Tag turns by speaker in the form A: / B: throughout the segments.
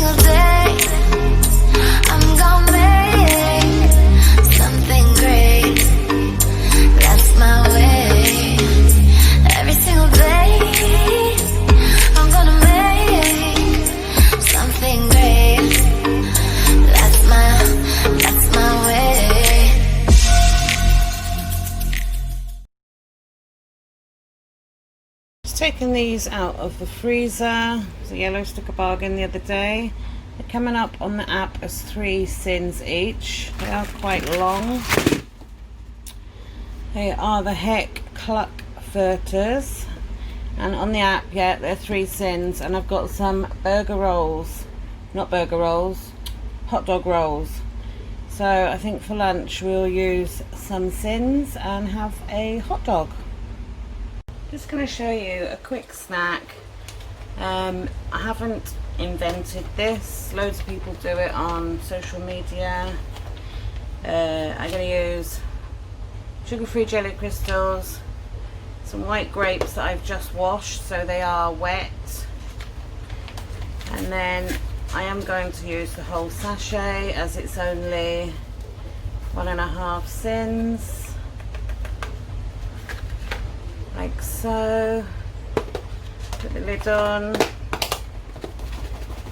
A: single day I'm gonna make something great. That's my way. Every single day I'm gonna make something great. That's my way.
B: Just taking these out of the freezer. It was a yellow sticker bargain the other day. They're coming up on the app as 3 sins each. They are quite long. They are the Heck Cluck Furters, and on the app, yeah, they're 3 sins. And I've got some burger rolls, not burger rolls, hot dog rolls. So I think for lunch we'll use some sins and have a hot dog. Just going to show you a quick snack. I haven't invented this. Loads of people do it on social media. I'm going to use sugar-free jelly crystals, some white grapes that I've just washed so they are wet, and then I am going to use the whole sachet as it's only 1.5 sins, like so. Put the lid on,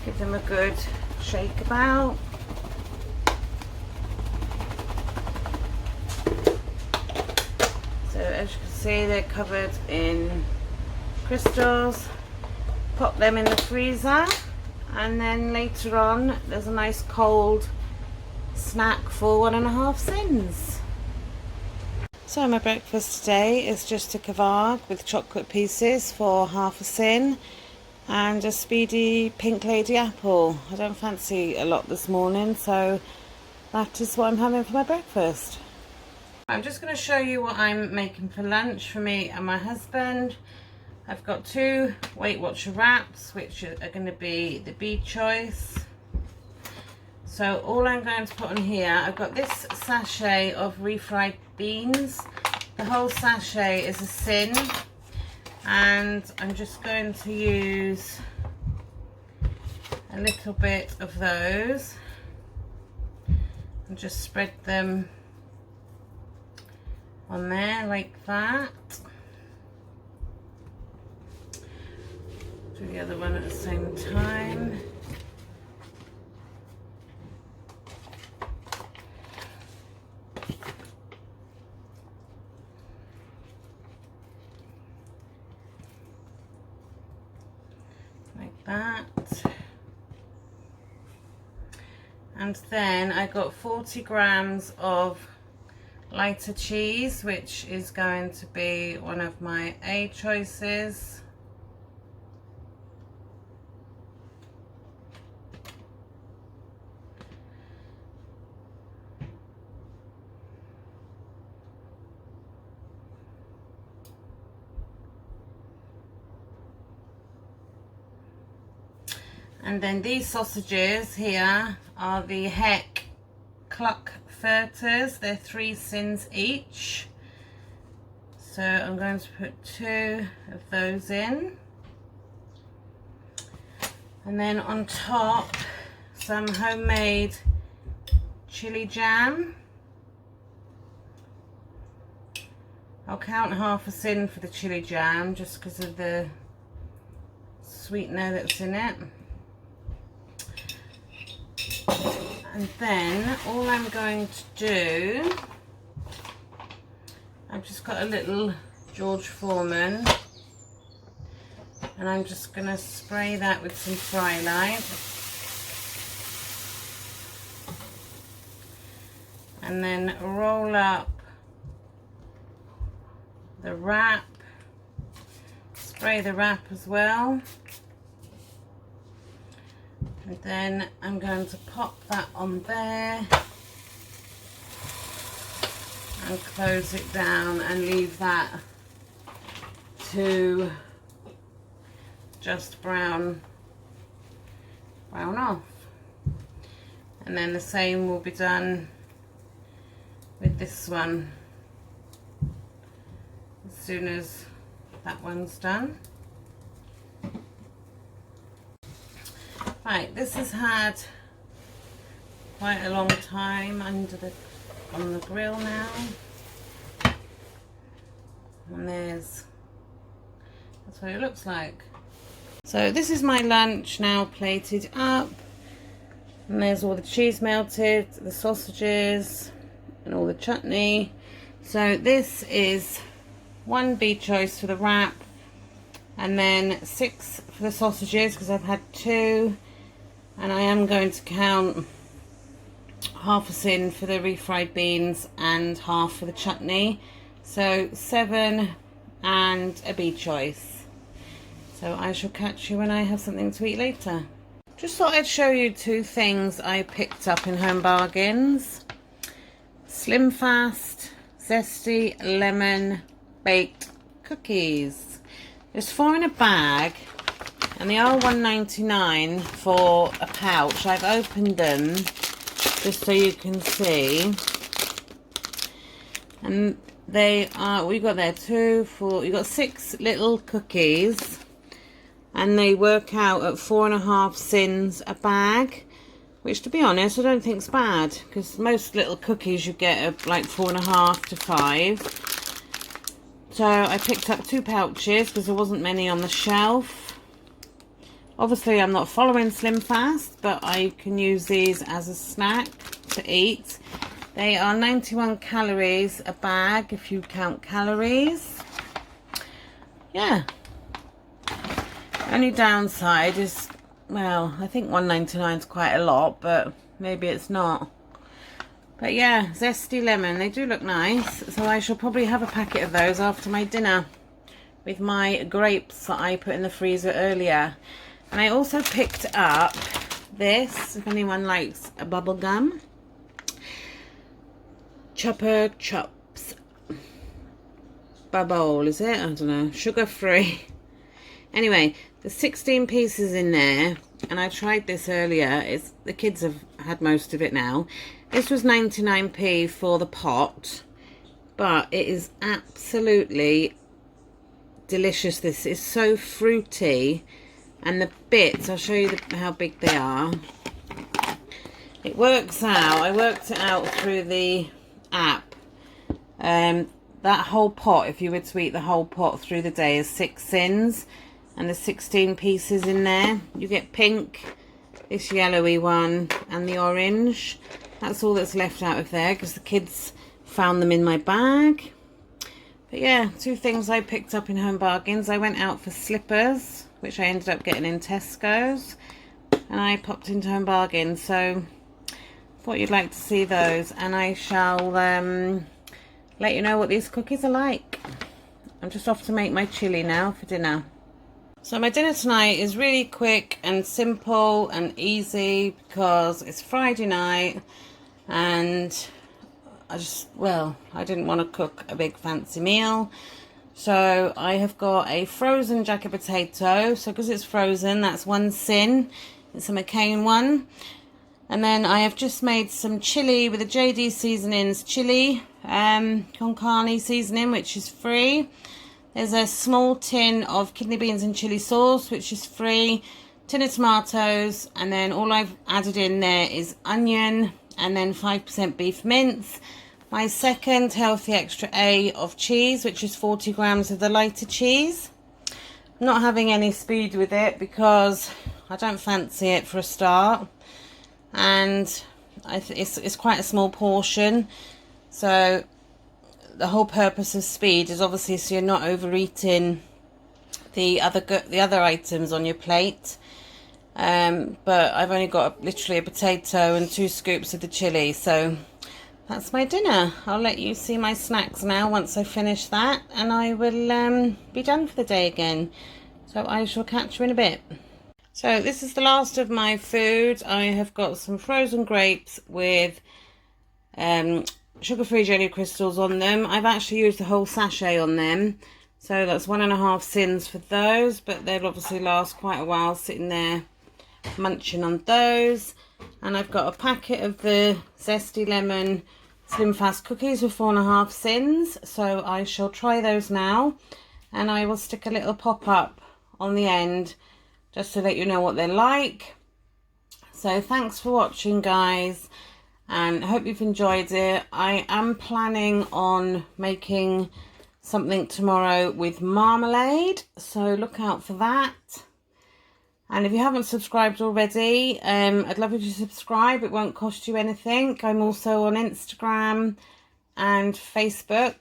B: give them a good shake about. So as you can see, they're covered in crystals. Pop them in the freezer, and then later on there's a nice cold snack for 1.5 sins. So my breakfast today is just a kebab with chocolate pieces for 1/2 sin and a speedy pink lady apple. I don't fancy a lot this morning, so that is what I'm having for my breakfast. I'm just going to show you what I'm making for lunch for me and my husband. I've got 2 Weight Watcher wraps, which are going to be the bee choice. So all I'm going to put on here, I've got this sachet of refried beans. The whole sachet is a sin, and I'm just going to use a little bit of those and just spread them on there like that. Do the other one at the same time. Like that. And then I got 40 grams of lighter cheese, which is going to be one of my A choices. And then these sausages here are the Heck Cluck Furters. They're 3 sins each. So I'm going to put 2 of those in. And then on top, some homemade chili jam. I'll count 1/2 sin for the chili jam just because of the sweetener that's in it. And then all I'm going to do, I've just got a little George Foreman, and I'm just going to spray that with some Fry Light. And then roll up the wrap, spray the wrap as well. And then I'm going to pop that on there and close it down and leave that to just brown off. And then the same will be done with this one as soon as that one's done. Right, this has had quite a long time on the grill now. And that's what it looks like. So this is my lunch now plated up. And there's all the cheese melted, the sausages, and all the chutney. So this is 1 beef choice for the wrap, and then 6 for the sausages because I've had 2. And I am going to count half a sin for the refried beans and half for the chutney. So 7 and a beef choice. So I shall catch you when I have something to eat later. Just thought I'd show you 2 things I picked up in Home Bargains. Slim Fast Zesty Lemon Baked Cookies. There's 4 in a bag and they are $1.99 for a pouch. I've opened them just so you can see. And they are, we got there 2, 4, you got 6 little cookies. And they work out at 4.5 cents a bag, which to be honest I don't think is bad, because most little cookies you get are like 4.5 to 5. So I picked up 2 pouches because there wasn't many on the shelf. Obviously I'm not following Slim Fast, but I can use these as a snack to eat. They are 91 calories a bag if you count calories. Yeah. Only downside is, well, I think $1.99 is quite a lot, but maybe it's not. But yeah, zesty lemon, they do look nice. So I shall probably have a packet of those after my dinner with my grapes that I put in the freezer earlier. And I also picked up this, if anyone likes a bubble gum. Chopper Chops. Bubble, is it? I don't know. Sugar free. Anyway, there's 16 pieces in there, and I tried this earlier. The kids have had most of it now. This was 99p for the pot, but it is absolutely delicious. This is so fruity, and the bits, I'll show you how big they are. It works out, I worked it out through the app. That whole pot, if you were to eat the whole pot through the day, is 6 cents. And there's 16 pieces in there. You get pink, this yellowy one, and the orange. That's all that's left out of there because the kids found them in my bag. But yeah, 2 things I picked up in Home Bargains. I went out for slippers, which I ended up getting in Tesco's, and I popped into Home Bargains. So thought you'd like to see those, and I shall let you know what these cookies are like. I'm just off to make my chilli now for dinner. So my dinner tonight is really quick and simple and easy because it's Friday night, and I didn't want to cook a big fancy meal. So I have got a frozen jacket potato. So because it's frozen, that's 1 cent. It's a McCain one. And then I have just made some chili with the JD Seasonings chili con carne seasoning, which is free. There's a small tin of kidney beans and chili sauce, which is free. Tin of tomatoes, and then all I've added in there is onion and then 5% beef mince. My second healthy extra A of cheese, which is 40 grams of the lighter cheese. I'm not having any speed with it because I don't fancy it for a start, and it's quite a small portion. So the whole purpose of speed is obviously so you're not overeating the other items on your plate. But I've only got literally a potato and 2 scoops of the chili, so that's my dinner. I'll let you see my snacks now once I finish that, and I will be done for the day again. So I shall catch you in a bit. So this is the last of my food. I have got some frozen grapes with sugar-free jelly crystals on them. I've actually used the whole sachet on them, so that's 1.5 cents for those, but they'll obviously last quite a while sitting there munching on those. And I've got a packet of the zesty lemon Slim Fast cookies with 4.5 cents, so I shall try those now, and I will stick a little pop-up on the end just to let you know what they're like. So thanks for watching, guys, and I hope you've enjoyed it. I am planning on making something tomorrow with marmalade, so look out for that. And if you haven't subscribed already, I'd love you to subscribe. It won't cost you anything. I'm also on Instagram and Facebook.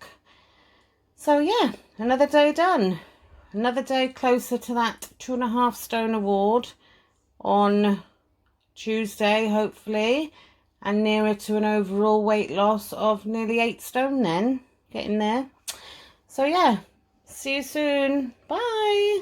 B: So yeah, another day done. Another day closer to that 2.5 stone award on Tuesday, hopefully, and nearer to an overall weight loss of nearly 8 stone then. Getting there. So yeah, see you soon. Bye.